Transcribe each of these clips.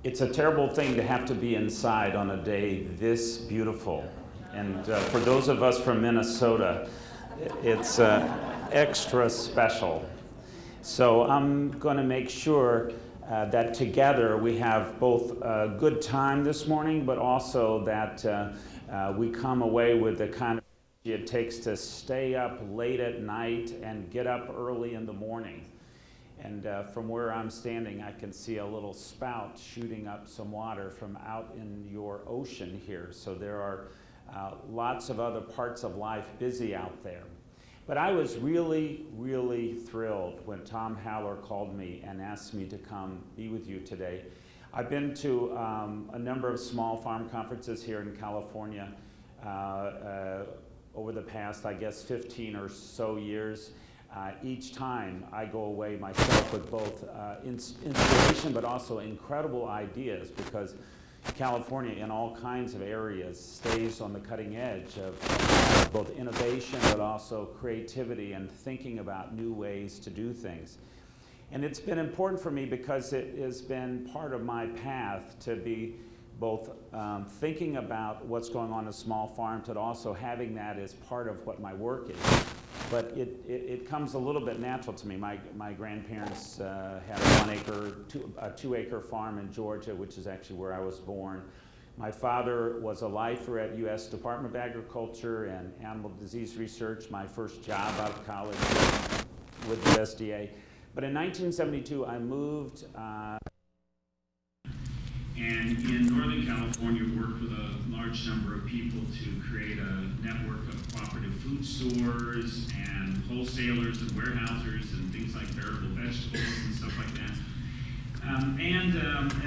It's a terrible thing to have to be inside on a day this beautiful. And for those of us from Minnesota, it's extra special. So I'm going to make sure that together we have both a good time this morning, but also that we come away with the kind of energy it takes to stay up late at night and get up early in the morning. And from where I'm standing, I can see a little spout shooting up some water from out in your ocean here. So there are lots of other parts of life busy out there. But I was really, really thrilled when Tom Haller called me and asked me to come be with you today. I've been to a number of small farm conferences here in California over the past, I guess, 15 or so years. Each time I go away myself with both inspiration but also incredible ideas, because California in all kinds of areas stays on the cutting edge of both innovation but also creativity and thinking about new ways to do things. And it's been important for me because it has been part of my path to be both thinking about what's going on in a small farm, but also having that as part of what my work is. But it comes a little bit natural to me. My grandparents had a 2-acre farm in Georgia, which is actually where I was born. My father was a lifer at U.S. Department of Agriculture and Animal Disease Research, my first job out of college with the USDA. But in 1972, I moved and in Northern California worked with a large number of people to create a network of cooperative food stores and wholesalers and warehousers and things like veritable vegetables and stuff like that.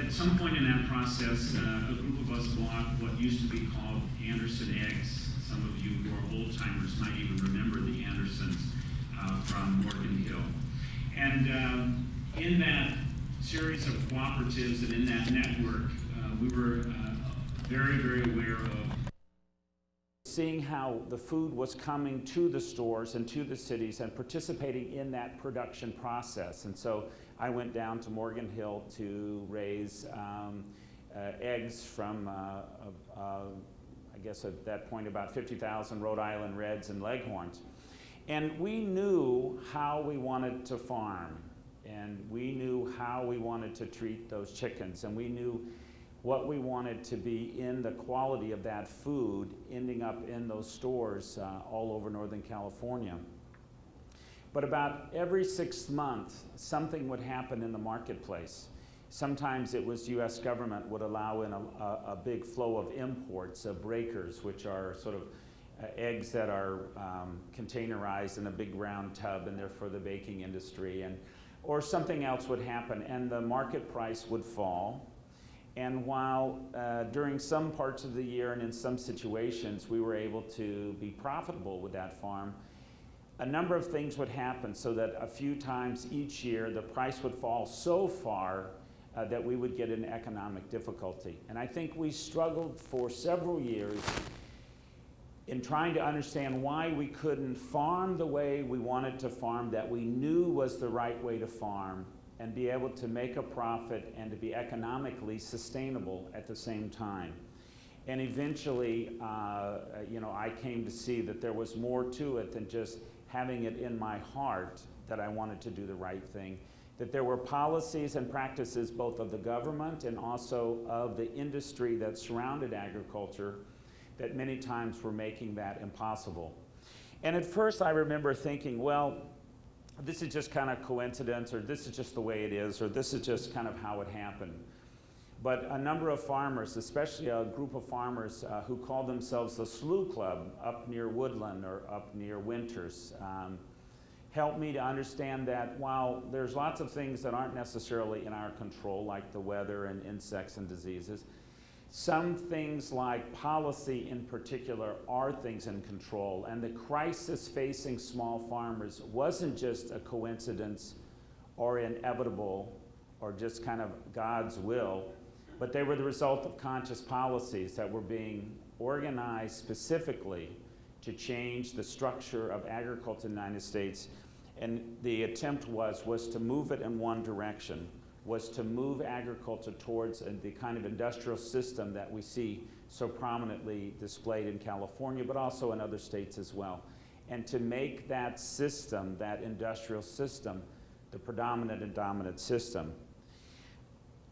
At some point in that process, a group of us bought what used to be called Anderson eggs. Some of you who are old timers might even remember the Andersons from Morgan Hill. And in that series of cooperatives and in that network, we were very, very aware of seeing how the food was coming to the stores and to the cities and participating in that production process. And so I went down to Morgan Hill to raise eggs from, I guess at that point, about 50,000 Rhode Island Reds and Leghorns. And we knew how we wanted to farm. And we knew how we wanted to treat those chickens, and we knew what we wanted to be in the quality of that food ending up in those stores all over Northern California. But about every 6 months, something would happen in the marketplace. Sometimes it was U.S. government would allow in a big flow of imports of breakers, which are sort of eggs that are containerized in a big round tub, and they're for the baking industry. Or something else would happen and the market price would fall. And while during some parts of the year and in some situations we were able to be profitable with that farm, a number of things would happen so that a few times each year the price would fall so far that we would get in economic difficulty. And I think we struggled for several years in trying to understand why we couldn't farm the way we wanted to farm, that we knew was the right way to farm, and be able to make a profit and to be economically sustainable at the same time. And eventually, I came to see that there was more to it than just having it in my heart that I wanted to do the right thing, that there were policies and practices both of the government and also of the industry that surrounded agriculture that many times were making that impossible. And at first I remember thinking, well, this is just kind of coincidence, or this is just the way it is, or this is just kind of how it happened. But a number of farmers, especially a group of farmers who called themselves the Slough Club up near Woodland or up near Winters, helped me to understand that while there's lots of things that aren't necessarily in our control, like the weather and insects and diseases, some things like policy in particular are things in control, and the crisis facing small farmers wasn't just a coincidence or inevitable or just kind of God's will, but they were the result of conscious policies that were being organized specifically to change the structure of agriculture in the United States. And the attempt was to move it in one direction, was to move agriculture towards the kind of industrial system that we see so prominently displayed in California, but also in other states as well. And to make that system, that industrial system, the predominant and dominant system.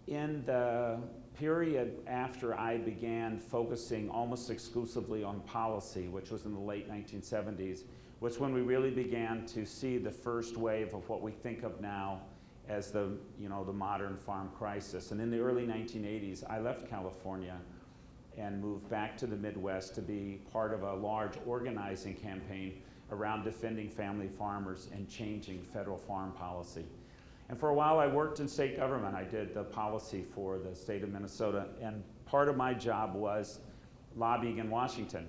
In the period after I began focusing almost exclusively on policy, which was in the late 1970s, was when we really began to see the first wave of what we think of now as the modern farm crisis. And in the early 1980s, I left California and moved back to the Midwest to be part of a large organizing campaign around defending family farmers and changing federal farm policy. And for a while I worked in state government. I did the policy for the state of Minnesota, and part of my job was lobbying in Washington.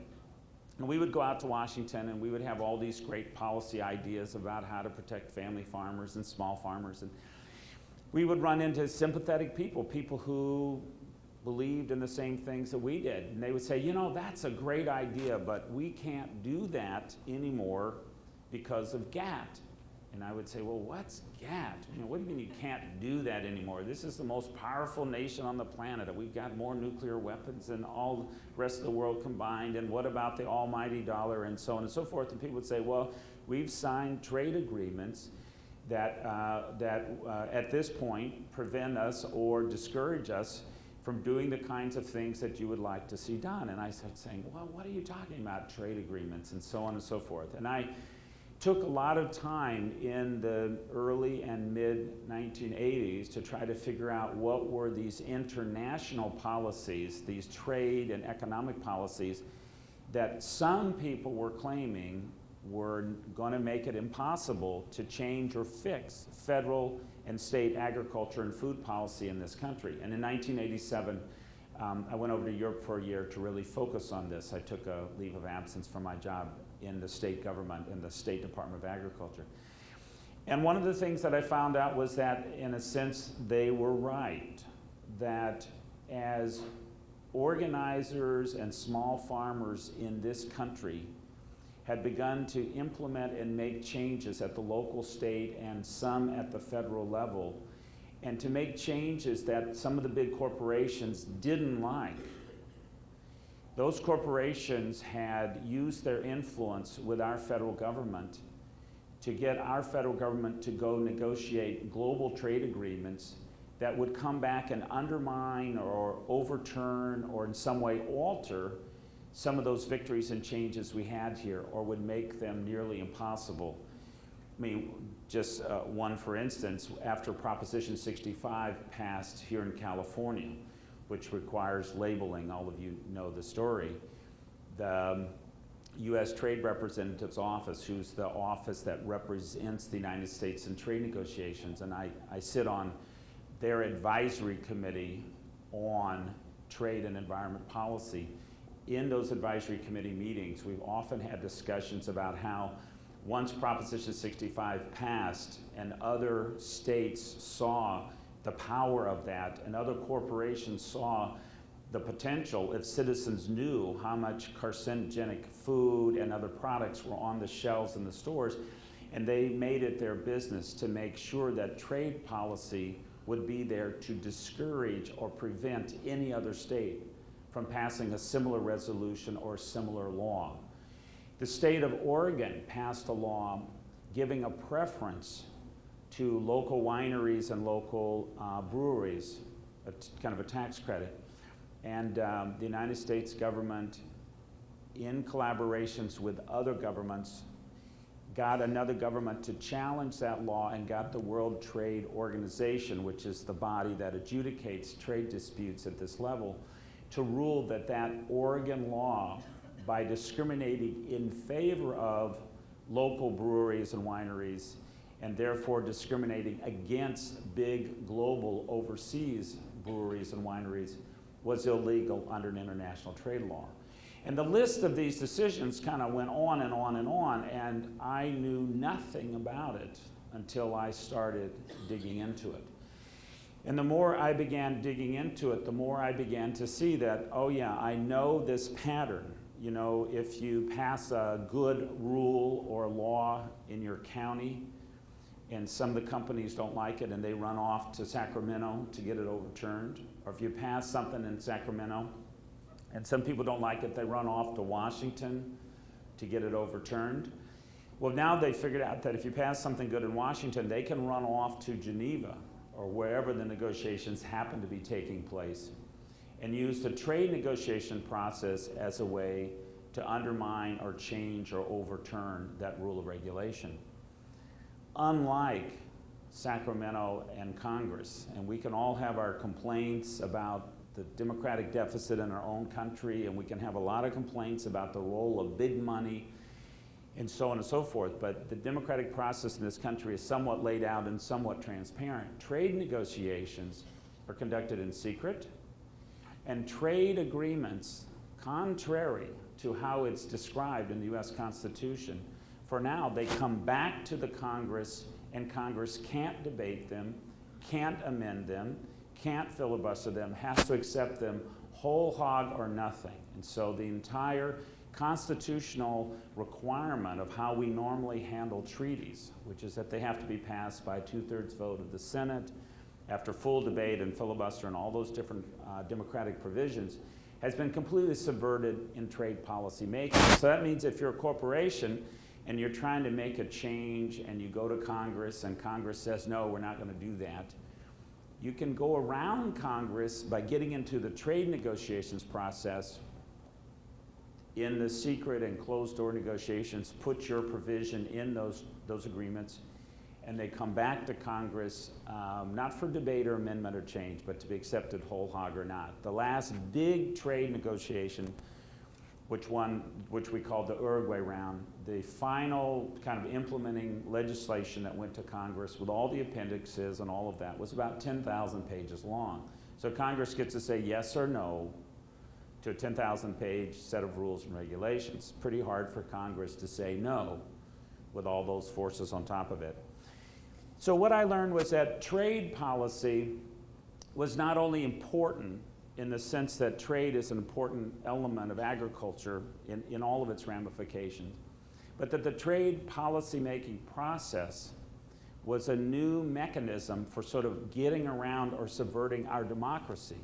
And we would go out to Washington and we would have all these great policy ideas about how to protect family farmers and small farmers. And we would run into sympathetic people, people who believed in the same things that we did. And they would say, you know, that's a great idea, but we can't do that anymore because of GATT. And I would say, well, what's GATT? You know, what do you mean you can't do that anymore? This is the most powerful nation on the planet. We've got more nuclear weapons than all the rest of the world combined. And what about the almighty dollar and so on and so forth? And people would say, well, we've signed trade agreements that at this point prevent us or discourage us from doing the kinds of things that you would like to see done. And I started saying, well, what are you talking about, trade agreements and so on and so forth? And I took a lot of time in the early and mid 1980s to try to figure out what were these international policies, these trade and economic policies that some people were claiming were going to make it impossible to change or fix federal and state agriculture and food policy in this country. And in 1987, I went over to Europe for a year to really focus on this. I took a leave of absence from my job in the state government, in the State Department of Agriculture. And one of the things that I found out was that, in a sense, they were right. That as organizers and small farmers in this country had begun to implement and make changes at the local, state, and some at the federal level, and to make changes that some of the big corporations didn't like. Those corporations had used their influence with our federal government to get our federal government to go negotiate global trade agreements that would come back and undermine or overturn or in some way alter some of those victories and changes we had here, or would make them nearly impossible. I mean, just one for instance, after Proposition 65 passed here in California, which requires labeling, all of you know the story, the U.S. Trade Representative's Office, who's the office that represents the United States in trade negotiations, and I sit on their advisory committee on trade and environment policy. In those advisory committee meetings, we've often had discussions about how once Proposition 65 passed and other states saw the power of that and other corporations saw the potential, if citizens knew how much carcinogenic food and other products were on the shelves in the stores, and they made it their business to make sure that trade policy would be there to discourage or prevent any other state from passing a similar resolution or similar law. The state of Oregon passed a law giving a preference to local wineries and local breweries, kind of a tax credit. And the United States government, in collaborations with other governments, got another government to challenge that law and got the World Trade Organization, which is the body that adjudicates trade disputes at this level, to rule that that Oregon law, by discriminating in favor of local breweries and wineries, and therefore discriminating against big global overseas breweries and wineries, was illegal under an international trade law. And the list of these decisions kind of went on and on and on, and I knew nothing about it until I started digging into it. And the more I began digging into it, the more I began to see that, oh yeah, I know this pattern. You know, if you pass a good rule or law in your county, and some of the companies don't like it and they run off to Sacramento to get it overturned. Or if you pass something in Sacramento and some people don't like it, they run off to Washington to get it overturned. Well, now they figured out that if you pass something good in Washington, they can run off to Geneva or wherever the negotiations happen to be taking place and use the trade negotiation process as a way to undermine or change or overturn that rule of regulation. Unlike Sacramento and Congress, and we can all have our complaints about the democratic deficit in our own country, and we can have a lot of complaints about the role of big money and so on and so forth, but the democratic process in this country is somewhat laid out and somewhat transparent. Trade negotiations are conducted in secret, and trade agreements, contrary to how it's described in the US Constitution, for now, they come back to the Congress, and Congress can't debate them, can't amend them, can't filibuster them, has to accept them whole hog or nothing. And so the entire constitutional requirement of how we normally handle treaties, which is that they have to be passed by a 2/3 vote of the Senate after full debate and filibuster and all those different democratic provisions, has been completely subverted in trade policy making. So that means if you're a corporation and you're trying to make a change and you go to Congress and Congress says, no, we're not going to do that, you can go around Congress by getting into the trade negotiations process in the secret and closed-door negotiations, put your provision in those agreements, and they come back to Congress, not for debate or amendment or change, but to be accepted whole hog or not. The last big trade negotiation, which we called the Uruguay round, the final kind of implementing legislation that went to Congress with all the appendixes and all of that was about 10,000 pages long. So Congress gets to say yes or no to a 10,000-page set of rules and regulations. Pretty hard for Congress to say no with all those forces on top of it. So what I learned was that trade policy was not only important in the sense that trade is an important element of agriculture in all of its ramifications, but that the trade policy-making process was a new mechanism for sort of getting around or subverting our democracy,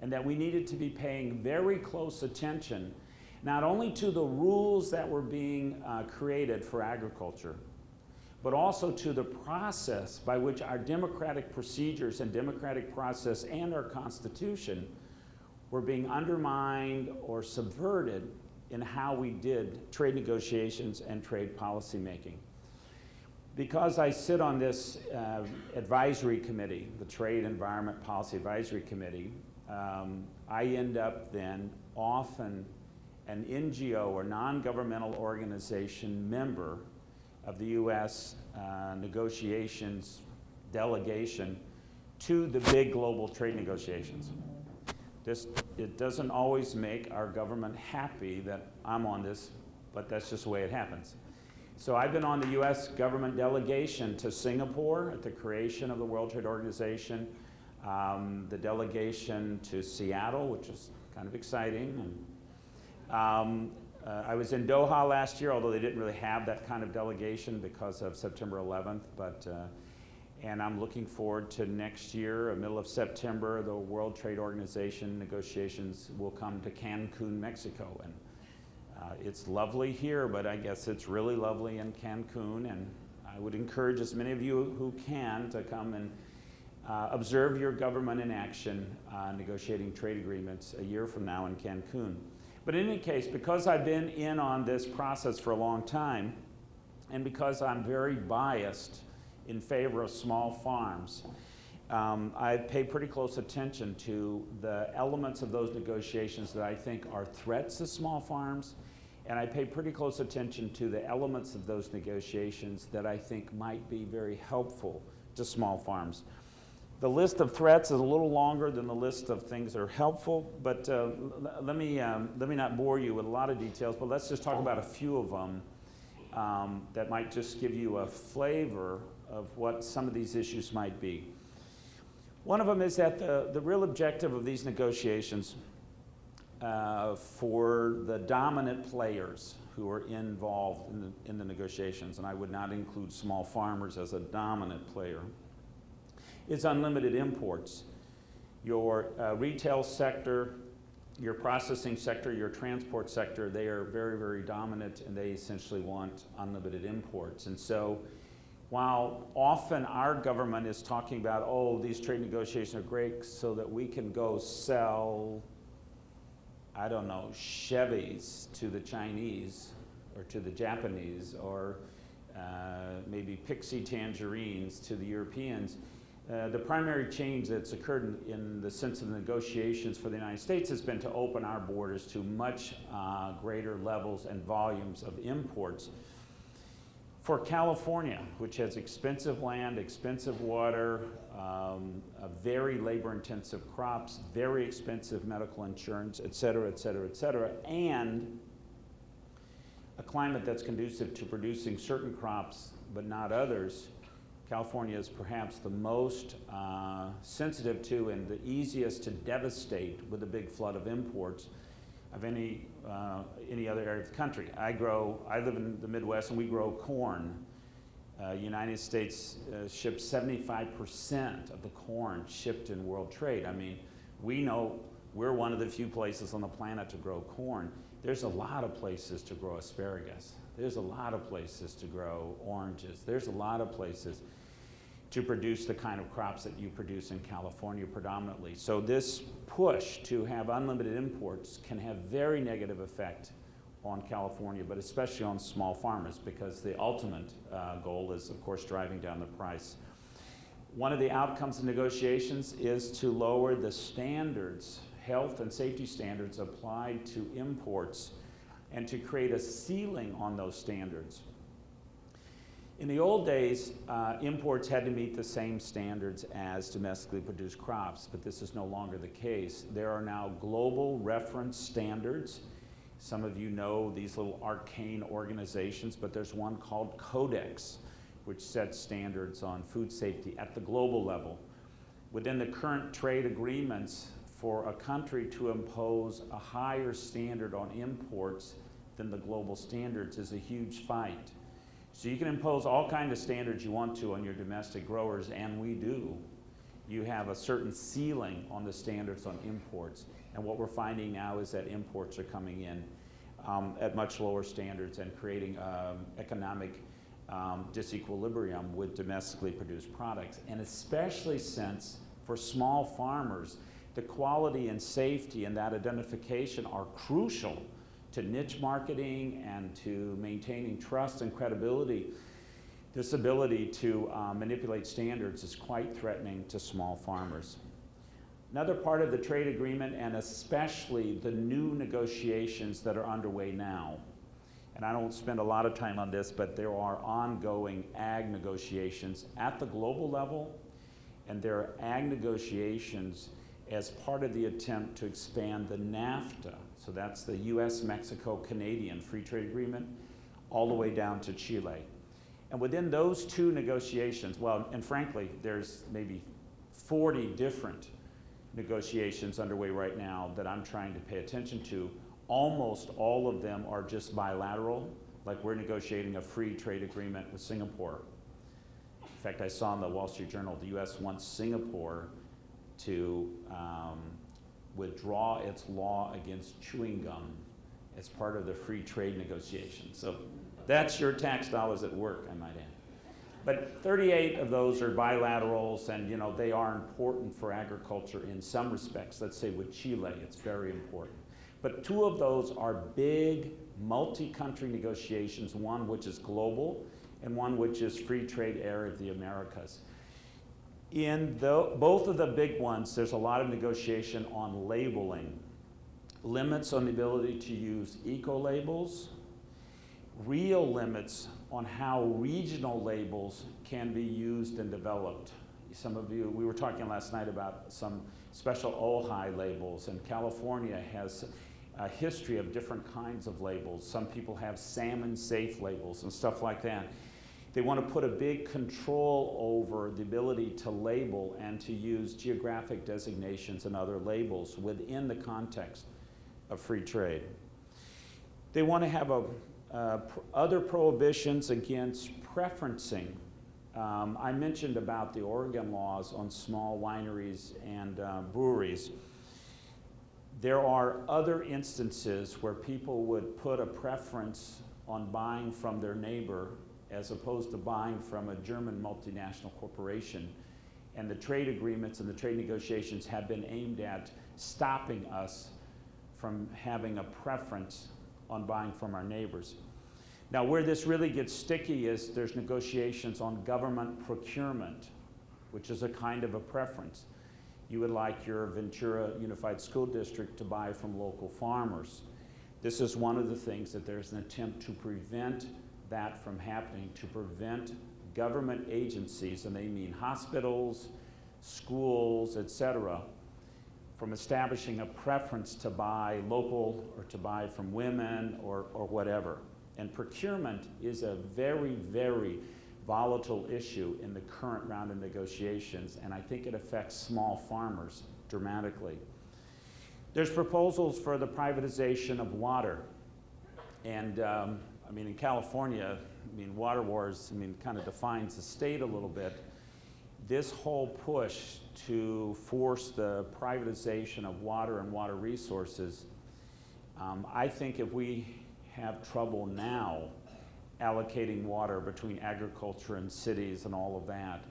and that we needed to be paying very close attention not only to the rules that were being created for agriculture, but also to the process by which our democratic procedures and democratic process and our Constitution were being undermined or subverted in how we did trade negotiations and trade policy making. Because I sit on this advisory committee, the Trade Environment Policy Advisory Committee, I end up then often an NGO or non-governmental organization member of the U.S. Negotiations delegation to the big global trade negotiations. It doesn't always make our government happy that I'm on this, but that's just the way it happens. So I've been on the U.S. government delegation to Singapore at the creation of the World Trade Organization, the delegation to Seattle, which is kind of exciting. And, I was in Doha last year, although they didn't really have that kind of delegation because of September 11th, and I'm looking forward to next year, middle of September, the World Trade Organization negotiations will come to Cancun, Mexico. And it's lovely here, but I guess it's really lovely in Cancun, and I would encourage as many of you who can to come and observe your government in action negotiating trade agreements a year from now in Cancun. But in any case, because I've been in on this process for a long time, and because I'm very biased in favor of small farms, I pay pretty close attention to the elements of those negotiations that I think are threats to small farms, and I pay pretty close attention to the elements of those negotiations that I think might be very helpful to small farms. The list of threats is a little longer than the list of things that are helpful, but let me not bore you with a lot of details, but let's just talk about a few of them that might just give you a flavor of what some of these issues might be. One of them is that the real objective of these negotiations for the dominant players who are involved in the negotiations, and I would not include small farmers as a dominant player, is unlimited imports. Your retail sector, your processing sector, your transport sector, they are very, very dominant, and they essentially want unlimited imports. And so while often our government is talking about, oh, these trade negotiations are great so that we can go sell, I don't know, Chevys to the Chinese or to the Japanese, or maybe Pixie tangerines to the Europeans, the primary change that's occurred in the sense of the negotiations for the United States has been to open our borders to much greater levels and volumes of imports. For California, which has expensive land, expensive water, very labor-intensive crops, very expensive medical insurance, et cetera, et cetera, et cetera, and a climate that's conducive to producing certain crops but not others, California is perhaps the most sensitive to and the easiest to devastate with a big flood of imports of any other area of the country. I live in the Midwest, and we grow corn. United States ships 75% of the corn shipped in world trade. I mean, we know we're one of the few places on the planet to grow corn. There's a lot of places to grow asparagus. There's a lot of places to grow oranges. There's a lot of places to produce the kind of crops that you produce in California predominantly. So this push to have unlimited imports can have very negative effect on California, but especially on small farmers, because the ultimate goal is, of course, driving down the price. One of the outcomes of negotiations is to lower the standards, health and safety standards applied to imports, and to create a ceiling on those standards. In the old days, imports had to meet the same standards as domestically produced crops, but this is no longer the case. There are now global reference standards. Some of you know these little arcane organizations, but there's one called Codex, which sets standards on food safety at the global level. Within the current trade agreements, for a country to impose a higher standard on imports than the global standards is a huge fight. So you can impose all kinds of standards you want to on your domestic growers, and we do. You have a certain ceiling on the standards on imports. And what we're finding now is that imports are coming in at much lower standards and creating economic disequilibrium with domestically produced products. And especially since for small farmers, the quality and safety and that identification are crucial to niche marketing and to maintaining trust and credibility. This ability to manipulate standards is quite threatening to small farmers. Another part of the trade agreement, and especially the new negotiations that are underway now, and I don't spend a lot of time on this, but there are ongoing ag negotiations at the global level, and there are ag negotiations as part of the attempt to expand the NAFTA, so that's the US-Mexico-Canadian Free Trade Agreement, all the way down to Chile. And within those two negotiations, well, and frankly, there's maybe 40 different negotiations underway right now that I'm trying to pay attention to. Almost all of them are just bilateral, like we're negotiating a free trade agreement with Singapore. In fact, I saw in the Wall Street Journal, the US wants Singapore to withdraw its law against chewing gum as part of the free trade negotiation. So that's your tax dollars at work, I might add. But 38 of those are bilaterals, and you know they are important for agriculture in some respects. Let's say with Chile, it's very important. But 2 of those are big multi-country negotiations, one which is global and one which is free trade area of the Americas. In both of the big ones, there's a lot of negotiation on labeling, limits on the ability to use eco-labels, real limits on how regional labels can be used and developed. Some of you, we were talking last night about some special Ojai labels, and California has a history of different kinds of labels. Some people have salmon-safe labels and stuff like that. They want to put a big control over the ability to label and to use geographic designations and other labels within the context of free trade. They want to have other prohibitions against preferencing. I mentioned about the Oregon laws on small wineries and breweries. There are other instances where people would put a preference on buying from their neighbor as opposed to buying from a German multinational corporation. And the trade agreements and the trade negotiations have been aimed at stopping us from having a preference on buying from our neighbors. Now, where this really gets sticky is there's negotiations on government procurement, which is a kind of a preference. You would like your Ventura Unified School District to buy from local farmers. This is one of the things that there's an attempt to prevent that from happening, to prevent government agencies, and they mean hospitals, schools, etc., from establishing a preference to buy local or to buy from women or whatever. And procurement is a very, very volatile issue in the current round of negotiations, and I think it affects small farmers dramatically. There's proposals for the privatization of water. And I mean, in California, I mean, water wars, I mean, kind of defines the state a little bit. This whole push to force the privatization of water and water resources, I think if we have trouble now allocating water between agriculture and cities and all of that,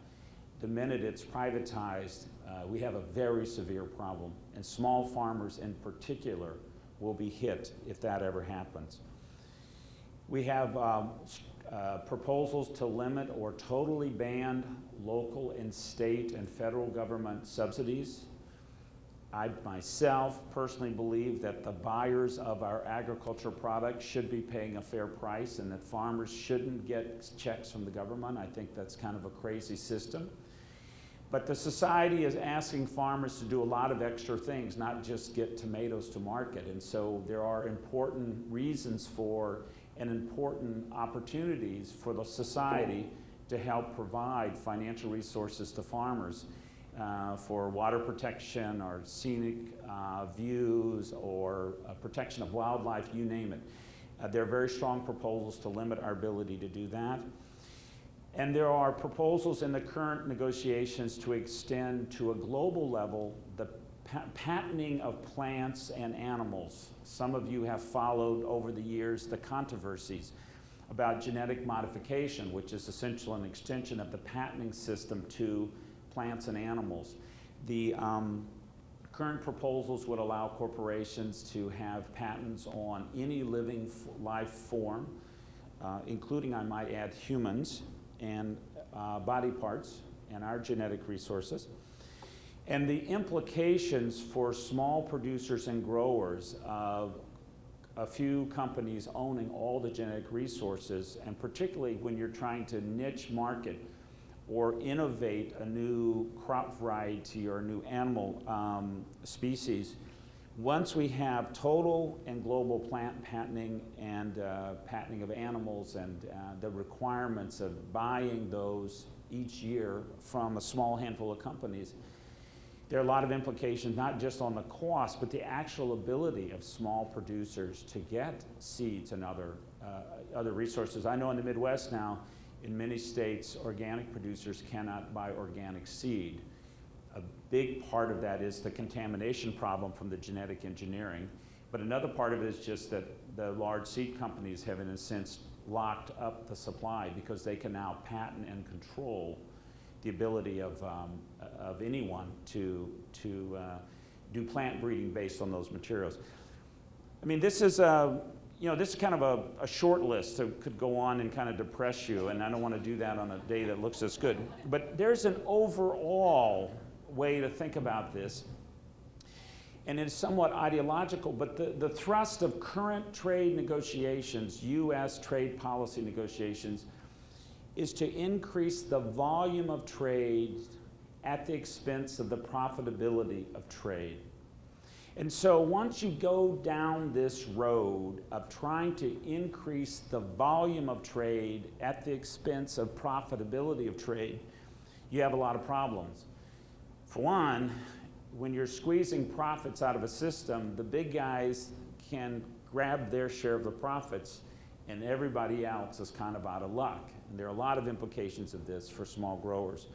the minute it's privatized, we have a very severe problem. And small farmers in particular will be hit if that ever happens. We have proposals to limit or totally ban local and state and federal government subsidies. I myself personally believe that the buyers of our agricultural products should be paying a fair price and that farmers shouldn't get checks from the government. I think that's kind of a crazy system. But the society is asking farmers to do a lot of extra things, not just get tomatoes to market. And so there are important reasons for and important opportunities for the society to help provide financial resources to farmers for water protection or scenic views or protection of wildlife, you name it. There are very strong proposals to limit our ability to do that. And there are proposals in the current negotiations to extend to a global level the patenting of plants and animals. Some of you have followed over the years the controversies about genetic modification, which is essentially an extension of the patenting system to plants and animals. The current proposals would allow corporations to have patents on any living life form, including, I might add, humans and body parts and our genetic resources. And the implications for small producers and growers of a few companies owning all the genetic resources, and particularly when you're trying to niche market or innovate a new crop variety or a new animal species, once we have total and global plant patenting and patenting of animals and the requirements of buying those each year from a small handful of companies, there are a lot of implications, not just on the cost, but the actual ability of small producers to get seeds and other resources. I know in the Midwest now, in many states, organic producers cannot buy organic seed. A big part of that is the contamination problem from the genetic engineering. But another part of it is just that the large seed companies have, in a sense, locked up the supply because they can now patent and control the ability of anyone to do plant breeding based on those materials. I mean, this is this is kind of a short list that could go on and kind of depress you, and I don't want to do that on a day that looks this good. But there's an overall way to think about this, and it's somewhat ideological, but the thrust of current trade negotiations, U.S. trade policy negotiations, is to increase the volume of trade at the expense of the profitability of trade. And so once you go down this road of trying to increase the volume of trade at the expense of profitability of trade, you have a lot of problems. For one, when you're squeezing profits out of a system, the big guys can grab their share of the profits, and everybody else is kind of out of luck. And there are a lot of implications of this for small growers.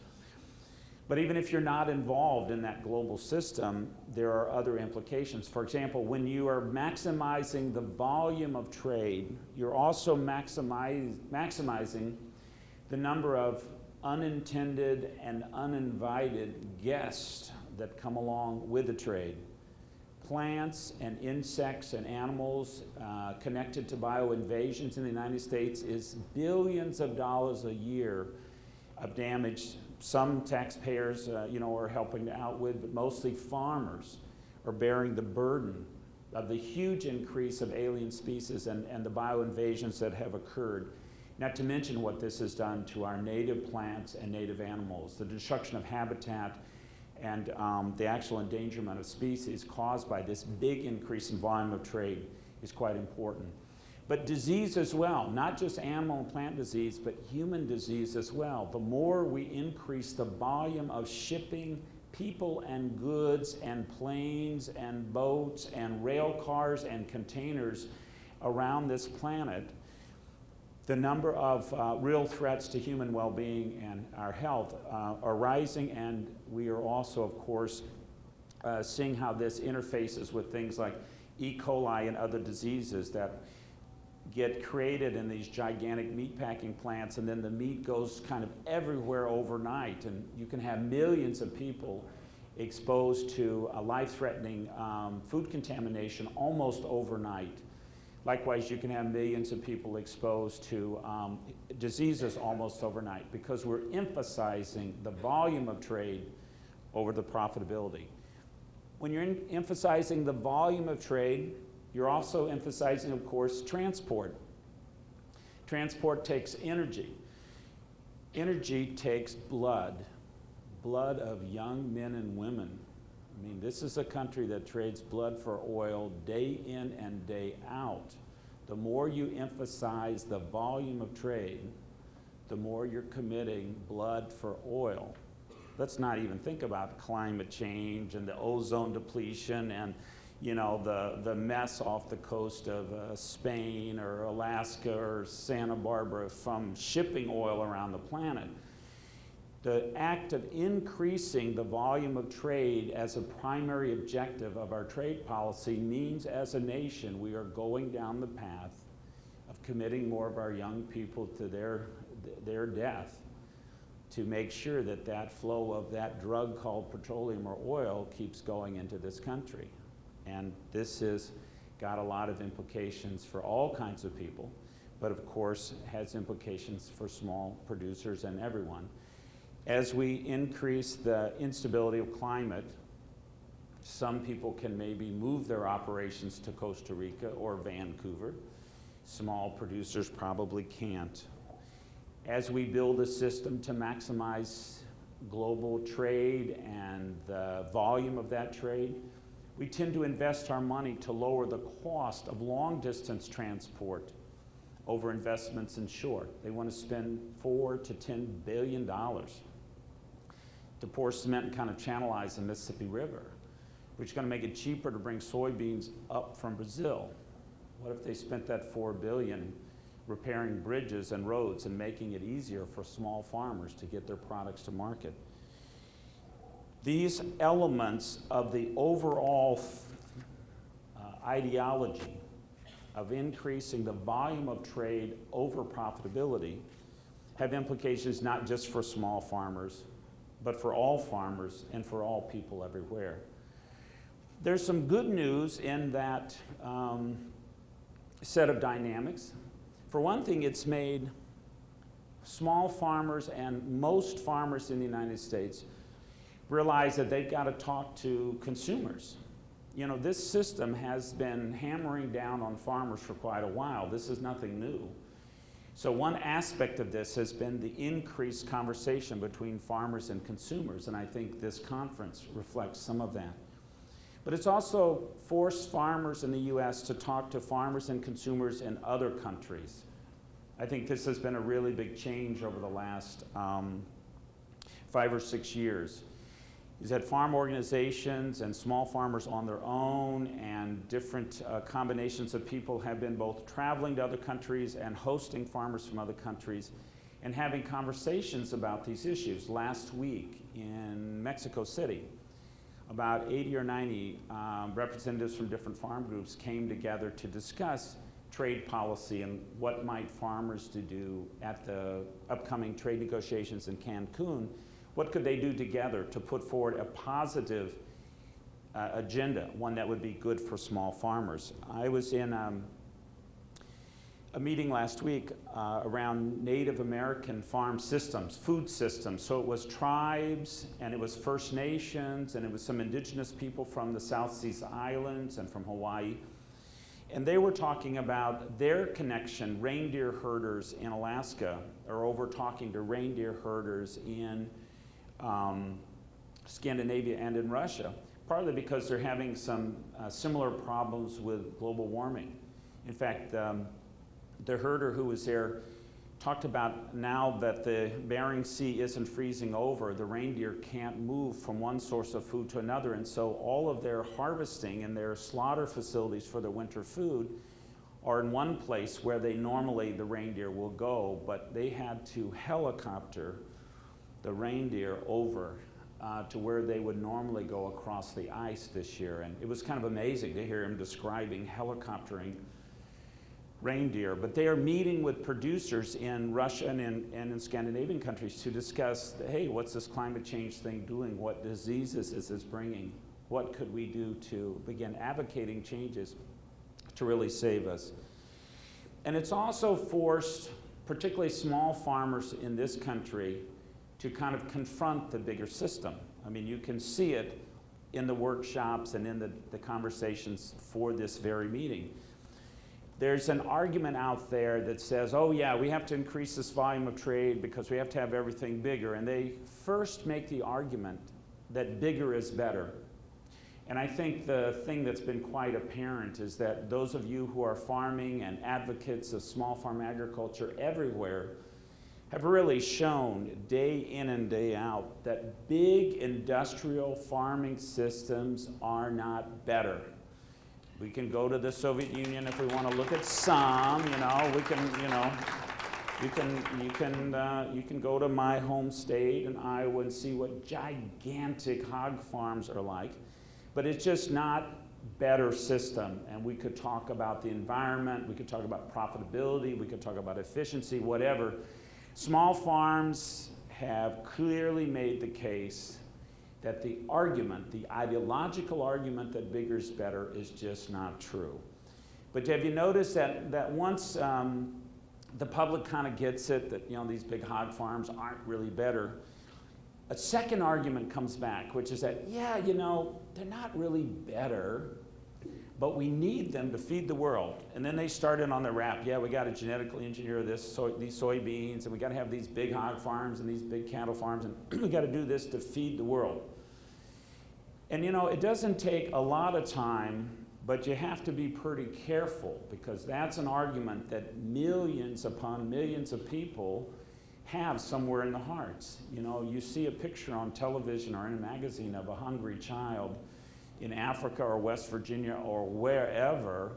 But even if you're not involved in that global system, there are other implications. For example, when you are maximizing the volume of trade, you're also maximizing the number of unintended and uninvited guests that come along with the trade. Plants and insects and animals connected to bioinvasions in the United States is billions of dollars a year of damage. Some taxpayers are helping out with, but mostly farmers are bearing the burden of the huge increase of alien species and the bioinvasions that have occurred. Not to mention what this has done to our native plants and native animals, the destruction of habitat and the actual endangerment of species caused by this big increase in volume of trade is quite important. But disease as well, not just animal and plant disease, but human disease as well. The more we increase the volume of shipping people and goods and planes and boats and rail cars and containers around this planet, the number of real threats to human well-being and our health are rising, and we are also, of course, seeing how this interfaces with things like E. coli and other diseases that get created in these gigantic meatpacking plants, and then the meat goes kind of everywhere overnight, and you can have millions of people exposed to a life-threatening food contamination almost overnight. Likewise, you can have millions of people exposed to diseases almost overnight because we're emphasizing the volume of trade over the profitability. When you're emphasizing the volume of trade, you're also emphasizing, of course, transport. Transport takes energy. Energy takes blood of young men and women. I mean, this is a country that trades blood for oil day in and day out. The more you emphasize the volume of trade, the more you're committing blood for oil. Let's not even think about climate change and the ozone depletion and the mess off the coast of Spain or Alaska or Santa Barbara from shipping oil around the planet. The act of increasing the volume of trade as a primary objective of our trade policy means as a nation we are going down the path of committing more of our young people to their death to make sure that that flow of that drug called petroleum or oil keeps going into this country. And this has got a lot of implications for all kinds of people, but of course has implications for small producers and everyone. As we increase the instability of climate, some people can maybe move their operations to Costa Rica or Vancouver. Small producers probably can't. As we build a system to maximize global trade and the volume of that trade, we tend to invest our money to lower the cost of long-distance transport over investments in short. They want to spend $4 to $10 billion to pour cement and kind of channelize the Mississippi River, which is going to make it cheaper to bring soybeans up from Brazil. What if they spent that $4 billion repairing bridges and roads and making it easier for small farmers to get their products to market? These elements of the overall ideology of increasing the volume of trade over profitability have implications not just for small farmers, but for all farmers and for all people everywhere. There's some good news in that set of dynamics. For one thing, it's made small farmers and most farmers in the United States realize that they've got to talk to consumers. This system has been hammering down on farmers for quite a while. This is nothing new. So one aspect of this has been the increased conversation between farmers and consumers, and I think this conference reflects some of that. But it's also forced farmers in the U.S. to talk to farmers and consumers in other countries. I think this has been a really big change over the last 5 or 6 years. is that farm organizations and small farmers on their own and different combinations of people have been both traveling to other countries and hosting farmers from other countries and having conversations about these issues. Last week in Mexico City, about 80 or 90 representatives from different farm groups came together to discuss trade policy and what might farmers to do at the upcoming trade negotiations in Cancun. What could they do together to put forward a positive agenda, one that would be good for small farmers? I was in a meeting last week around Native American farm systems, food systems. So it was tribes, and it was First Nations, and it was some indigenous people from the South Seas Islands and from Hawaii. And they were talking about their connection. Reindeer herders in Alaska are over talking to reindeer herders in Scandinavia and in Russia, partly because they're having some similar problems with global warming. In fact, the herder who was there talked about now that the Bering Sea isn't freezing over, the reindeer can't move from one source of food to another, and so all of their harvesting and their slaughter facilities for their winter food are in one place where they normally, the reindeer will go, but they had to helicopter the reindeer over to where they would normally go across the ice this year. And it was kind of amazing to hear him describing helicoptering reindeer. But they are meeting with producers in Russia and in Scandinavian countries to discuss, hey, what's this climate change thing doing? What diseases is this bringing? What could we do to begin advocating changes to really save us? And it's also forced particularly small farmers in this country to kind of confront the bigger system. I mean, you can see it in the workshops and in the conversations for this very meeting. There's an argument out there that says, oh yeah, we have to increase this volume of trade because we have to have everything bigger. And they first make the argument that bigger is better. And I think the thing that's been quite apparent is that those of you who are farming and advocates of small farm agriculture everywhere have really shown day in and day out that big industrial farming systems are not better. We can go to the Soviet Union if we want to look at some, you know, we can, you know, you can go to my home state in Iowa and see what gigantic hog farms are like, but it's just not better system. And we could talk about the environment, we could talk about profitability, we could talk about efficiency, whatever. Small farms have clearly made the case that the argument, the ideological argument that bigger is better is just not true. But have you noticed that once the public kind of gets it, that, you know, these big hog farms aren't really better, a second argument comes back, which is that, yeah, you know, they're not really better, but we need them to feed the world. And then they started on the rap, yeah, we got to genetically engineer these soybeans, and we got to have these big hog farms and these big cattle farms, and we got to do this to feed the world. And you know, it doesn't take a lot of time, but you have to be pretty careful, because that's an argument that millions upon millions of people have somewhere in the hearts. You know, you see a picture on television or in a magazine of a hungry child in Africa or West Virginia or wherever,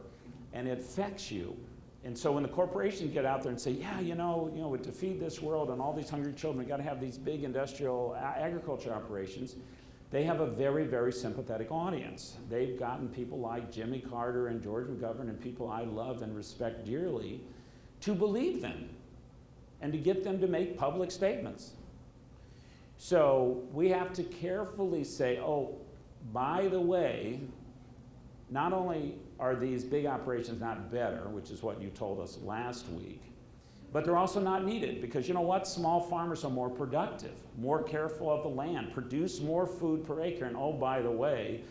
and it affects you. And so when the corporations get out there and say, yeah, you know, to feed this world and all these hungry children, we got to have these big industrial agriculture operations, they have a very, very sympathetic audience. They've gotten people like Jimmy Carter and George McGovern and people I love and respect dearly to believe them and to get them to make public statements. So we have to carefully say, oh, by the way, not only are these big operations not better, which is what you told us last week, but they're also not needed, because you know what? Small farmers are more productive, more careful of the land, produce more food per acre, and oh, by the way,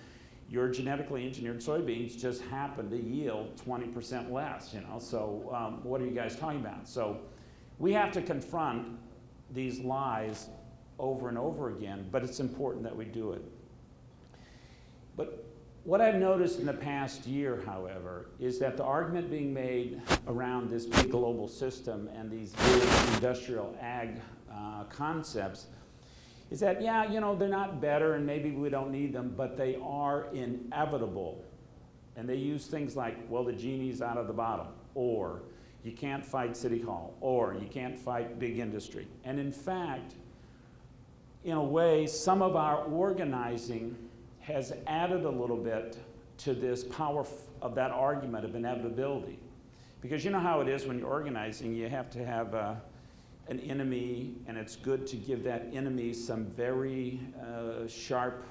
your genetically engineered soybeans just happen to yield 20% less, you know, so what are you guys talking about? So we have to confront these lies over and over again, but it's important that we do it. But what I've noticed in the past year, however, is that the argument being made around this big global system and these big industrial ag concepts is that, yeah, you know, they're not better and maybe we don't need them, but they are inevitable. And they use things like, well, the genie's out of the bottle, or you can't fight City Hall, or you can't fight big industry. And in fact, in a way, some of our organizing has added a little bit to this power of that argument of inevitability. Because you know how it is when you're organizing, you have to have an enemy, and it's good to give that enemy some very sharp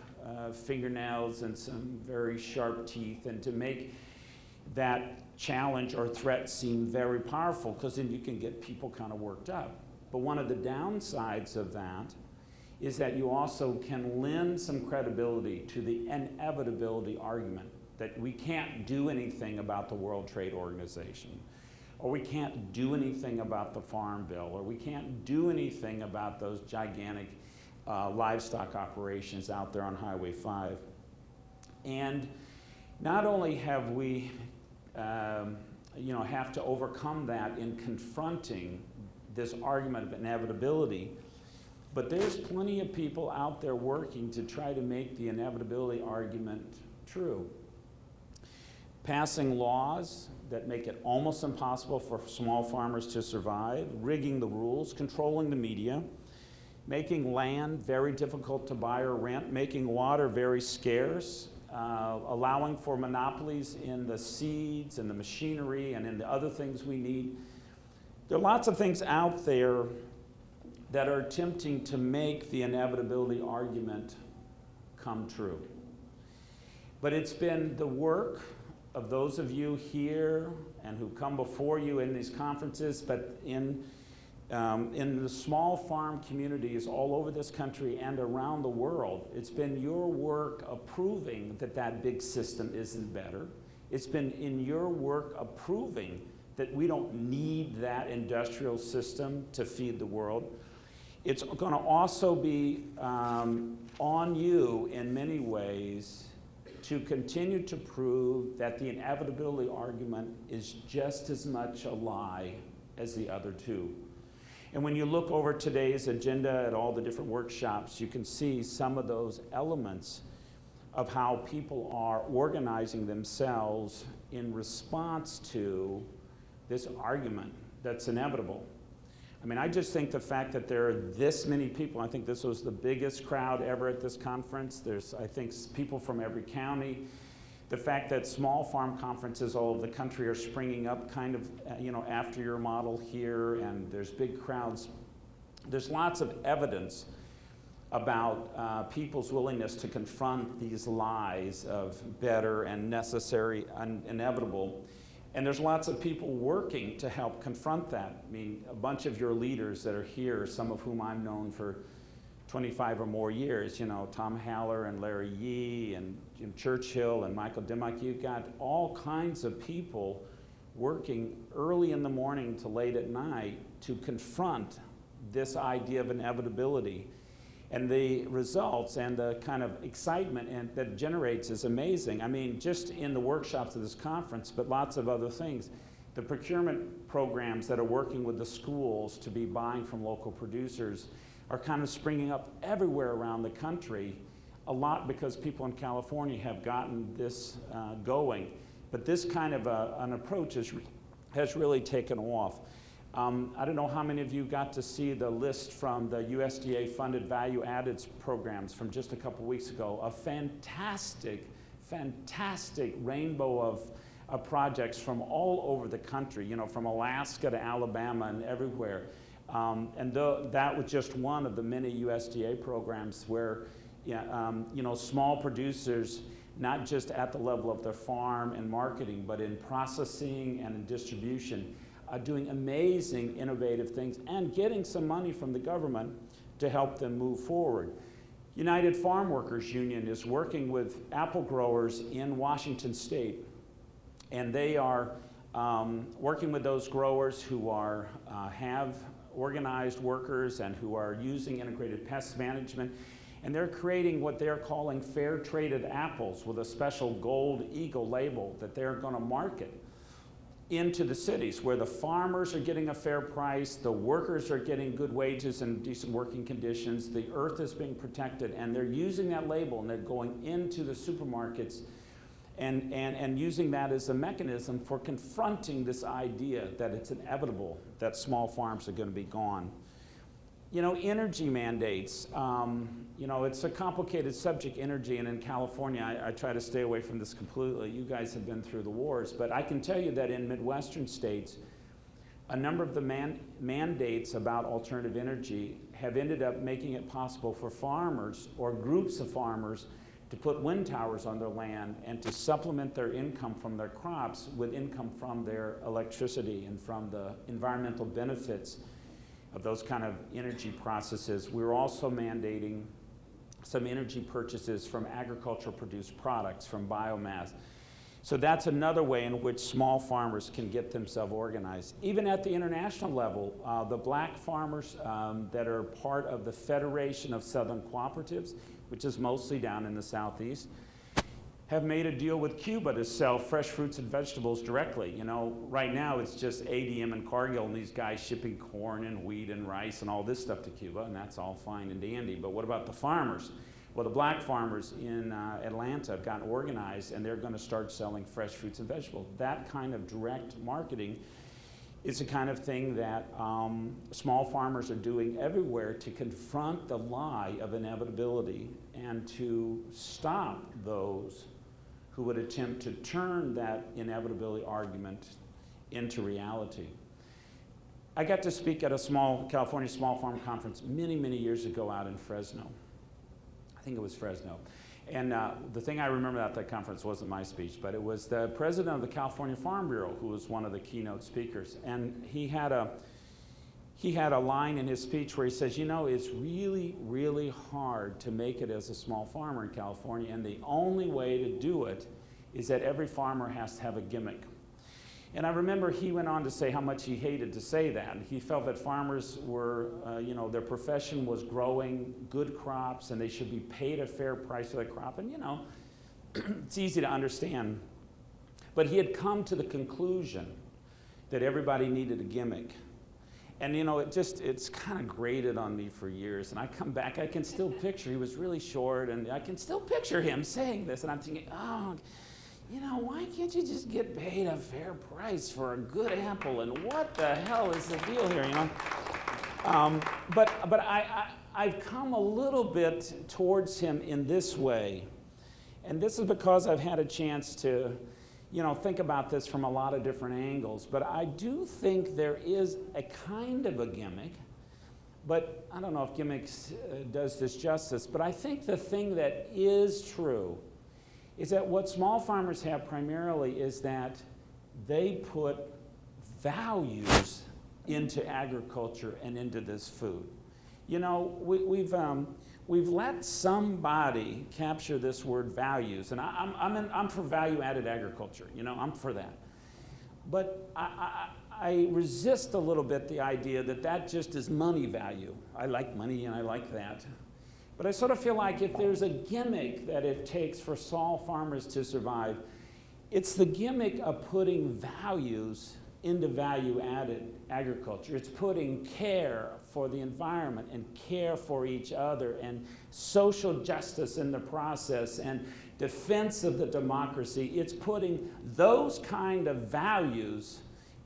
fingernails and some very sharp teeth, and to make that challenge or threat seem very powerful, because then you can get people kind of worked up. But one of the downsides of that is that you also can lend some credibility to the inevitability argument, that we can't do anything about the World Trade Organization, or we can't do anything about the Farm Bill, or we can't do anything about those gigantic livestock operations out there on Highway 5. And not only have we have to overcome that in confronting this argument of inevitability, but there's plenty of people out there working to try to make the inevitability argument true. Passing laws that make it almost impossible for small farmers to survive, rigging the rules, controlling the media, making land very difficult to buy or rent, making water very scarce, allowing for monopolies in the seeds and the machinery and in the other things we need. There are lots of things out there that are attempting to make the inevitability argument come true. But it's been the work of those of you here and who come before you in these conferences, but in the small farm communities all over this country and around the world, it's been your work of proving that that big system isn't better. It's been in your work of proving that we don't need that industrial system to feed the world. It's going to also be on you in many ways to continue to prove that the inevitability argument is just as much a lie as the other two. And when you look over today's agenda at all the different workshops, you can see some of those elements of how people are organizing themselves in response to this argument that's inevitable. I mean, I just think the fact that there are this many people, I think this was the biggest crowd ever at this conference. There's, I think, people from every county. The fact that small farm conferences all over the country are springing up kind of, after your model here, and there's big crowds. There's lots of evidence about people's willingness to confront these lies of better and necessary and inevitable. And there's lots of people working to help confront that. I mean, a bunch of your leaders that are here, some of whom I've known for 25 or more years, Tom Haller and Larry Yee and Jim Churchill and Michael Dimmock. You've got all kinds of people working early in the morning to late at night to confront this idea of inevitability. And the results and the kind of excitement that it generates is amazing. I mean, just in the workshops of this conference, but lots of other things. The procurement programs that are working with the schools to be buying from local producers are kind of springing up everywhere around the country, a lot because people in California have gotten this going. But this kind of an approach has really taken off. I don't know how many of you got to see the list from the USDA funded value added programs from just a couple weeks ago. A fantastic, fantastic rainbow of projects from all over the country, from Alaska to Alabama and everywhere. And that was just one of the many USDA programs where small producers, not just at the level of their farm and marketing, but in processing and in distribution, doing amazing, innovative things and getting some money from the government to help them move forward. United Farm Workers Union is working with apple growers in Washington State, and they are working with those growers who have organized workers and who are using integrated pest management, and they're creating what they're calling fair traded apples with a special gold eagle label that they're going to market. into the cities where the farmers are getting a fair price, the workers are getting good wages and decent working conditions, the earth is being protected, and they're using that label and they're going into the supermarkets and using that as a mechanism for confronting this idea that it's inevitable that small farms are going to be gone. You know, energy mandates, you know, it's a complicated subject, energy, and in California, I try to stay away from this completely. You guys have been through the wars, but I can tell you that in Midwestern states, a number of the mandates about alternative energy have ended up making it possible for farmers or groups of farmers to put wind towers on their land and to supplement their income from their crops with income from their electricity and from the environmental benefits of those kind of energy processes. We're also mandating some energy purchases from agricultural produced products, from biomass. So that's another way in which small farmers can get themselves organized. Even at the international level, the black farmers that are part of the Federation of Southern Cooperatives, which is mostly down in the southeast, have made a deal with Cuba to sell fresh fruits and vegetables directly. You know, right now it's just ADM and Cargill and these guys shipping corn and wheat and rice and all this stuff to Cuba, and that's all fine and dandy. But what about the farmers? Well, the black farmers in Atlanta have gotten organized and they're going to start selling fresh fruits and vegetables. That kind of direct marketing is the kind of thing that small farmers are doing everywhere to confront the lie of inevitability and to stop those who would attempt to turn that inevitability argument into reality. I got to speak at a California small farm conference many, many years ago out in Fresno. I think it was Fresno. And the thing I remember at that conference wasn't my speech, but it was the president of the California Farm Bureau who was one of the keynote speakers. And he had a line in his speech where he says, you know, it's really, really hard to make it as a small farmer in California, and the only way to do it is that every farmer has to have a gimmick. And I remember he went on to say how much he hated to say that. He felt that farmers were, you know, their profession was growing good crops and they should be paid a fair price for that crop. And, you know, it's easy to understand. But he had come to the conclusion that everybody needed a gimmick. And, you know, it's kind of grated on me for years. And I come back, I can still picture, he was really short, and I can still picture him saying this. And I'm thinking, oh, you know, why can't you just get paid a fair price for a good apple? And what the hell is the deal here, you know? But I've come a little bit towards him in this way. And this is because I've had a chance to, you know, think about this from a lot of different angles. But I do think there is a kind of a gimmick. But I don't know if gimmicks does this justice. But I think the thing that is true is that what small farmers have primarily is that they put values into agriculture and into this food. You know, we've let somebody capture this word values, and I'm for value-added agriculture. You know, I'm for that. But I resist a little bit the idea that that just is money value. I like money and I like that. But I sort of feel like if there's a gimmick that it takes for small farmers to survive, it's the gimmick of putting values into value-added agriculture. It's putting care for the environment and care for each other and social justice in the process and defense of the democracy. It's putting those kind of values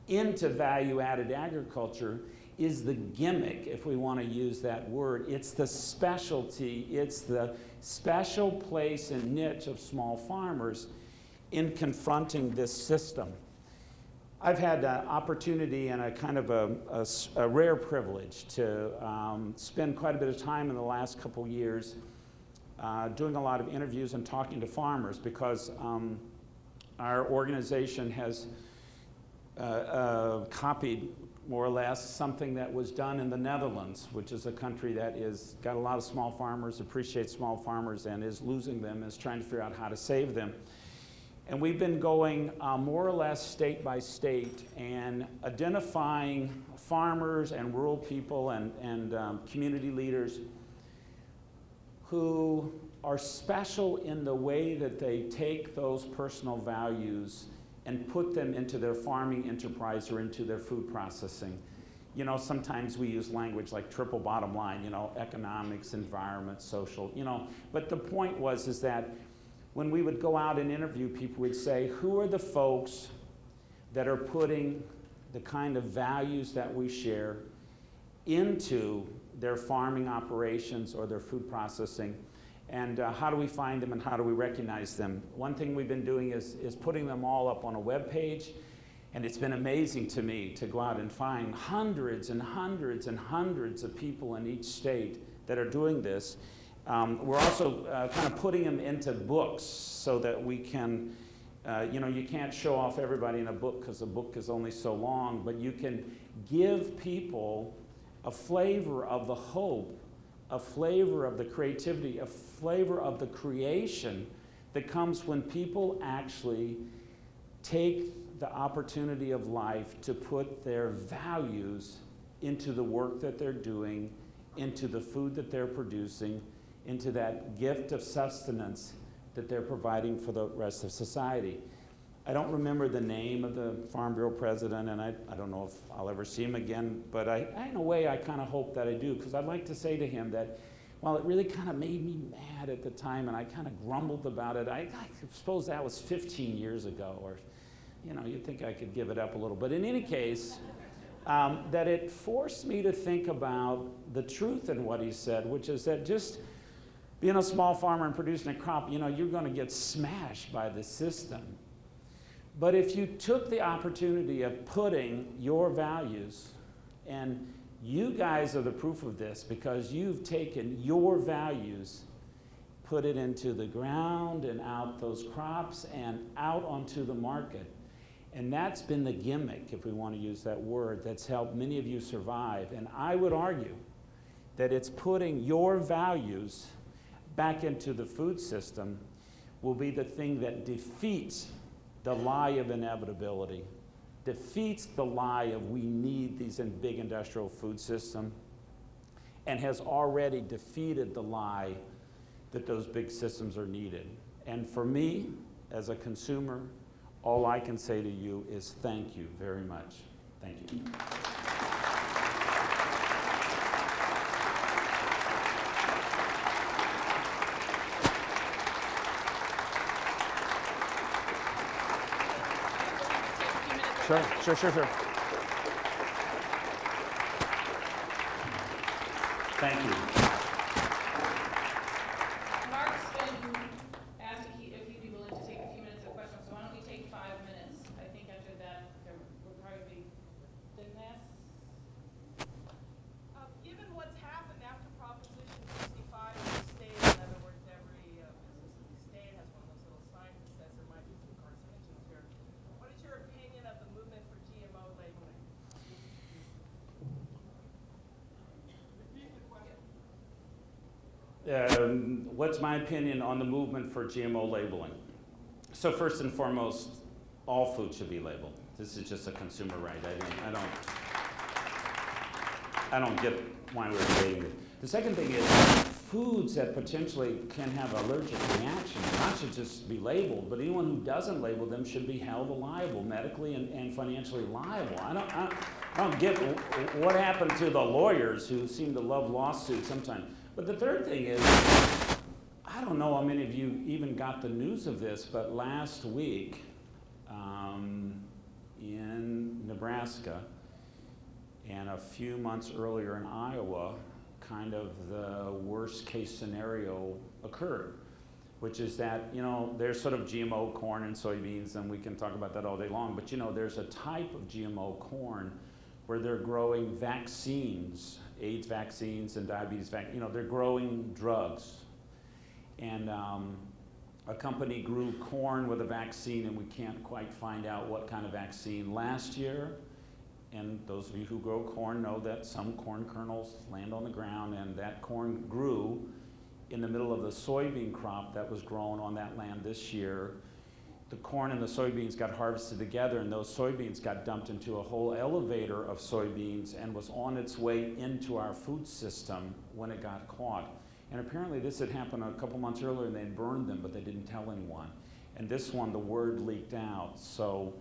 into value-added agriculture is the gimmick, if we want to use that word. It's the specialty, it's the special place and niche of small farmers in confronting this system. I've had an opportunity and a kind of a rare privilege to spend quite a bit of time in the last couple years doing a lot of interviews and talking to farmers because our organization has copied more or less something that was done in the Netherlands, which is a country that is got a lot of small farmers, appreciates small farmers, and is losing them, is trying to figure out how to save them. And we've been going more or less state by state and identifying farmers and rural people and community leaders who are special in the way that they take those personal values and put them into their farming enterprise or into their food processing. You know, sometimes we use language like triple bottom line, you know, economics, environment, social, you know. But the point is that when we would go out and interview people, we'd say, who are the folks that are putting the kind of values that we share into their farming operations or their food processing, and how do we find them and how do we recognize them? One thing we've been doing is putting them all up on a web page, and it's been amazing to me to go out and find hundreds and hundreds and hundreds of people in each state that are doing this. We're also kind of putting them into books so that we can, you know, you can't show off everybody in a book because a book is only so long, but you can give people a flavor of the hope, a flavor of the creativity, a flavor of the creation that comes when people actually take the opportunity of life to put their values into the work that they're doing, into the food that they're producing, into that gift of sustenance that they're providing for the rest of society. I don't remember the name of the Farm Bureau president, and I don't know if I'll ever see him again, but in a way I kind of hope that I do, because I'd like to say to him that while it really kind of made me mad at the time and I kind of grumbled about it, I suppose that was 15 years ago, or, you know, you'd think I could give it up a little. But in any case, that it forced me to think about the truth in what he said, which is that just being a small farmer and producing a crop, you know, you're going to get smashed by the system. But if you took the opportunity of putting your values, and you guys are the proof of this because you've taken your values, put it into the ground and out those crops and out onto the market. And that's been the gimmick, if we want to use that word, that's helped many of you survive. And I would argue that it's putting your values back into the food system will be the thing that defeats the lie of inevitability, defeats the lie of we need these big industrial food system, and has already defeated the lie that those big systems are needed. And for me, as a consumer, all I can say to you is thank you very much. Thank you. Sure. Thank you. Mark's been asked if he'd be willing to take a few minutes of questions, so why don't we take 5 minutes? I think after that, there will probably be, didn't ask? Given what's happened after Proposition 65 in the state, in other words, every business in the state has one of those little signs that says there might be some carcinogens here. What is your opinion of the movement for GMO labeling? What's my opinion on the movement for GMO labeling? So first and foremost, all food should be labeled. This is just a consumer right. I don't get why we're debating it. The second thing is foods that potentially can have allergic reactions not should just be labeled, but anyone who doesn't label them should be held liable, medically and financially liable. I don't get what happened to the lawyers who seem to love lawsuits sometimes. But the third thing is, I don't know how many of you even got the news of this, but last week in Nebraska and a few months earlier in Iowa, kind of the worst case scenario occurred, which is that, you know, there's sort of GMO corn and soybeans, and we can talk about that all day long, but you know, there's a type of GMO corn where they're growing vaccines, AIDS vaccines and diabetes vaccines, you know, they're growing drugs. And a company grew corn with a vaccine, and we can't quite find out what kind of vaccine last year. And those of you who grow corn know that some corn kernels land on the ground, and that corn grew in the middle of the soybean crop that was grown on that land this year. The corn and the soybeans got harvested together, and those soybeans got dumped into a whole elevator of soybeans and was on its way into our food system when it got caught. And apparently this had happened a couple months earlier, and they burned them, but they didn't tell anyone. And this one, the word leaked out. So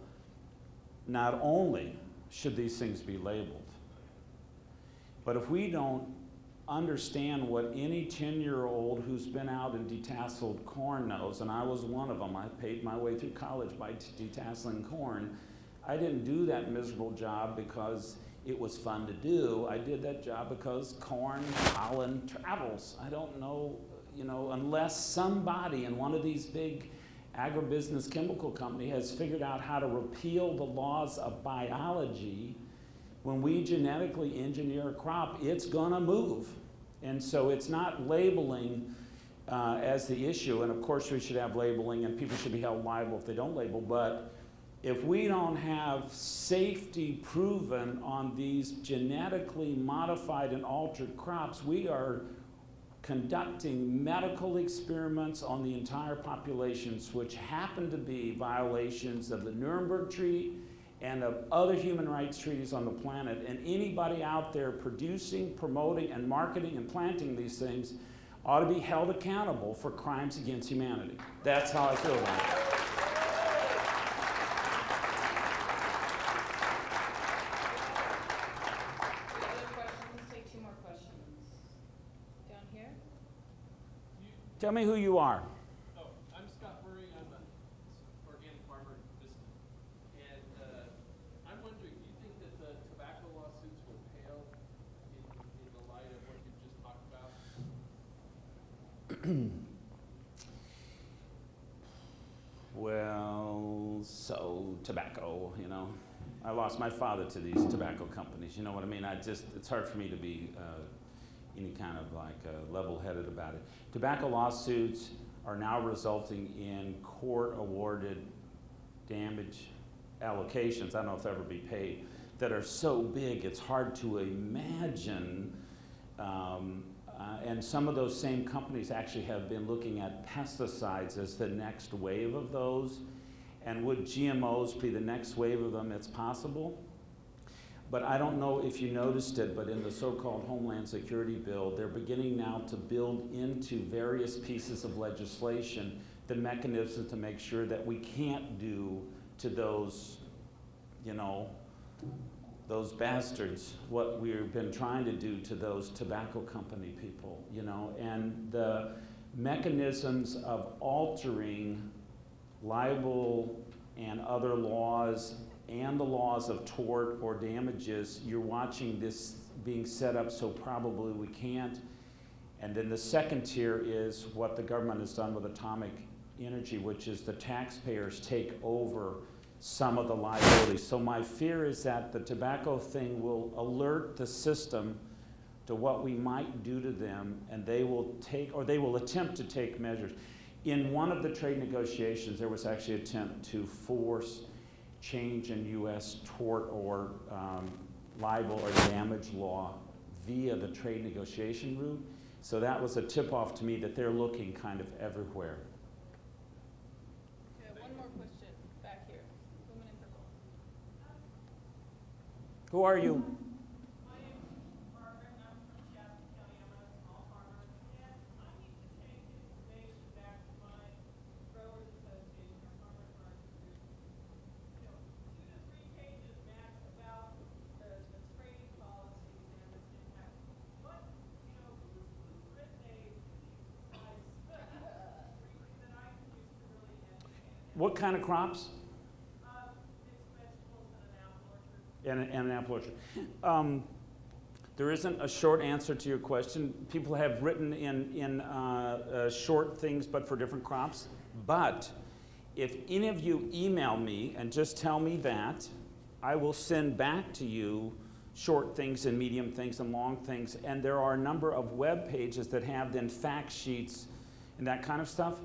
not only should these things be labeled, but if we don't understand what any 10-year-old who's been out and detasseled corn knows, and I was one of them. I paid my way through college by detasseling corn. I didn't do that miserable job because it was fun to do. I did that job because corn pollen travels. I don't know, unless somebody in one of these big agribusiness chemical company has figured out how to repeal the laws of biology. When we genetically engineer a crop, it's gonna move. And so it's not labeling as the issue, and of course we should have labeling and people should be held liable if they don't label, but if we don't have safety proven on these genetically modified and altered crops, we are conducting medical experiments on the entire populations, which happen to be violations of the Nuremberg Treaty and of other human rights treaties on the planet. And anybody out there producing, promoting, and marketing and planting these things ought to be held accountable for crimes against humanity. That's how I feel about it. Other questions? Let's take 2 more questions. Down here? Tell me who you are. Oh, I'm Scott Murray. I'm an organic farmer in Vista. And I'm wondering, do you think that the tobacco lawsuits will pale in the light of what you've just talked about? Well, so tobacco, I lost my father to these tobacco companies, you know what I mean? It's hard for me to be any kind of level-headed about it. Tobacco lawsuits are now resulting in court-awarded damage allocations, I don't know if they'll ever be paid, that are so big it's hard to imagine. And some of those same companies actually have been looking at pesticides as the next wave of those. And would GMOs be the next wave of them? It's possible. But I don't know if you noticed it, but in the so-called Homeland Security Bill, they're beginning now to build into various pieces of legislation the mechanism to make sure that we can't do to those, those bastards what we've been trying to do to those tobacco company people, and the mechanisms of altering libel and other laws and the laws of tort or damages, you're watching this being set up so probably we can't. And then the second tier is what the government has done with atomic energy, which is the taxpayers take over some of the liability. So my fear is that the tobacco thing will alert the system to what we might do to them, and they will take, or they will attempt to take measures. In one of the trade negotiations, there was actually an attempt to force change in U.S. tort or libel or damage law via the trade negotiation route. So that was a tip-off to me that they're looking kind of everywhere. Okay, one more question back here. Woman in purple. Who are you? My name is Margaret, and I'm from Shasta County. I'm a small farmer, and I need to take information back to my growers association, or farmers market group. 2 to 3 pages max about the trade policies and its impact. What, who's written a nice briefing that I can use to really understand? What kind of crops? Mixed vegetables and an apple orchard. And an apple orchard. There isn't a short answer to your question. People have written in short things, but for different crops. But if any of you email me and just tell me that, I will send back to you short things and medium things and long things. And there are a number of web pages that have then fact sheets and that kind of stuff.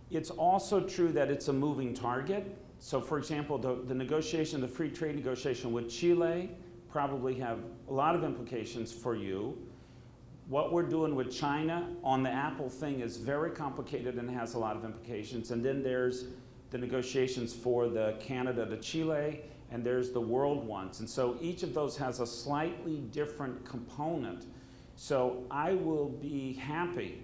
It's also true that it's a moving target. So for example, the negotiation, the free trade negotiation with Chile probably have a lot of implications for you. What we're doing with China on the Apple thing is very complicated and has a lot of implications. And then there's the negotiations for the Canada to Chile, and there's the world ones. And so each of those has a slightly different component. So I will be happy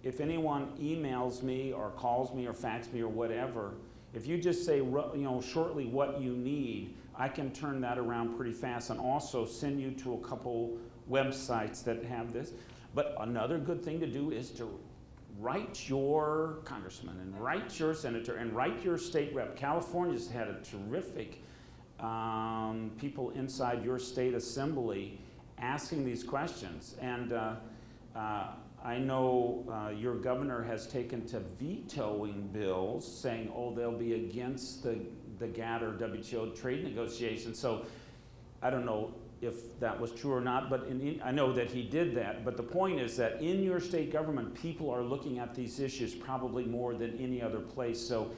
if anyone emails me or calls me or faxes me or whatever, if you just say, shortly what you need, I can turn that around pretty fast and also send you to a couple websites that have this. But another good thing to do is to write your congressman and write your senator and write your state rep. California's had a terrific people inside your state assembly asking these questions. And I know your governor has taken to vetoing bills saying, oh, they'll be against the GATT or WTO trade negotiations. So I don't know if that was true or not, but I know that he did that. But the point is that in your state government, people are looking at these issues probably more than any other place. So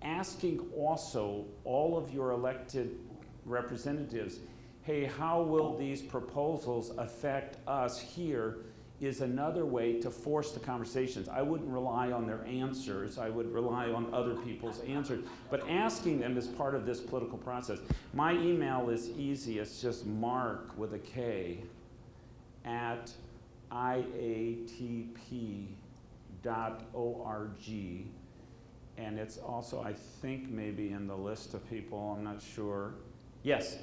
asking also all of your elected representatives, hey, how will these proposals affect us here, is another way to force the conversations. I wouldn't rely on their answers. I would rely on other people's answers. But asking them is part of this political process. My email is easy. It's just Mark with a K at iatp.org. And it's also, I think, maybe in the list of people. I'm not sure. Yes?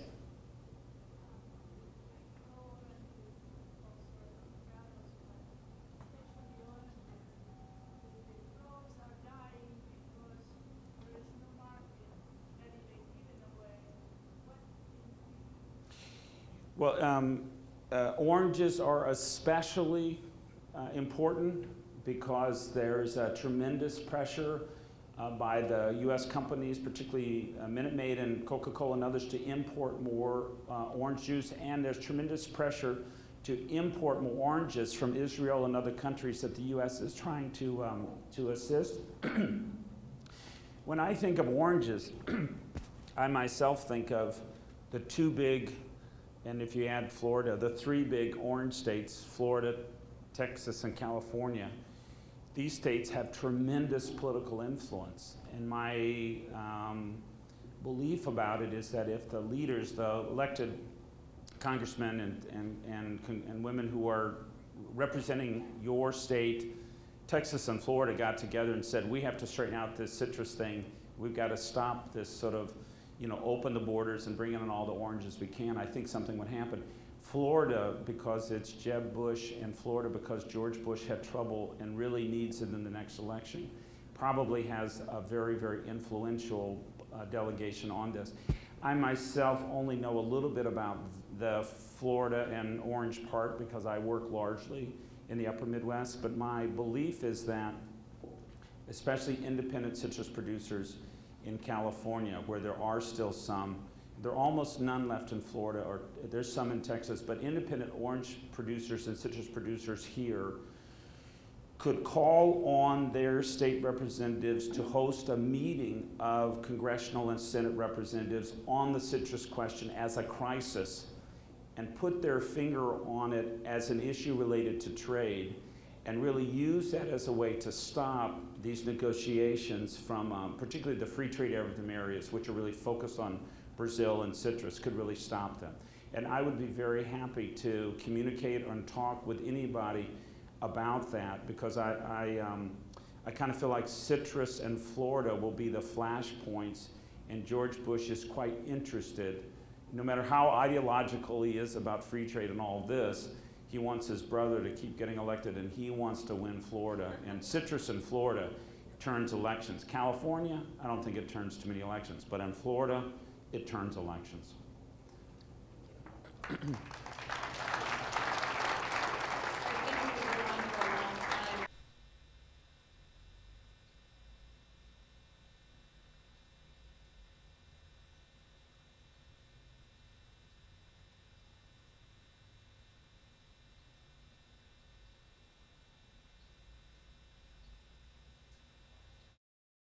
Well, oranges are especially important because there's tremendous pressure by the U.S. companies, particularly Minute Maid and Coca-Cola and others, to import more orange juice, and there's tremendous pressure to import more oranges from Israel and other countries that the U.S. is trying to assist. When I think of oranges, I myself think of the two big, and if you add Florida, the three big orange states, Florida, Texas, and California. These states have tremendous political influence. And my belief about it is that if the leaders, the elected congressmen and women who are representing your state, Texas and Florida, got together and said, we have to straighten out this citrus thing. We've got to stop this sort of, open the borders and bring in all the oranges we can, I think something would happen. Florida, because it's Jeb Bush, and Florida because George Bush had trouble and really needs it in the next election, probably has a very, very influential delegation on this. I myself only know a little bit about the Florida and orange part because I work largely in the upper Midwest, but my belief is that especially independent citrus producers in California, where there are still some, there are almost none left in Florida, or there's some in Texas, but independent orange producers and citrus producers here could call on their state representatives to host a meeting of congressional and Senate representatives on the citrus question as a crisis and put their finger on it as an issue related to trade and really use that as a way to stop these negotiations from particularly the free trade areas, which are really focused on Brazil and citrus, could really stop them. And I would be very happy to communicate and talk with anybody about that, because I kind of feel like citrus and Florida will be the flashpoints, and George Bush is quite interested, no matter how ideological he is about free trade and all this, he wants his brother to keep getting elected, and he wants to win Florida. And citrus in Florida turns elections. California, I don't think it turns too many elections, but in Florida, it turns elections.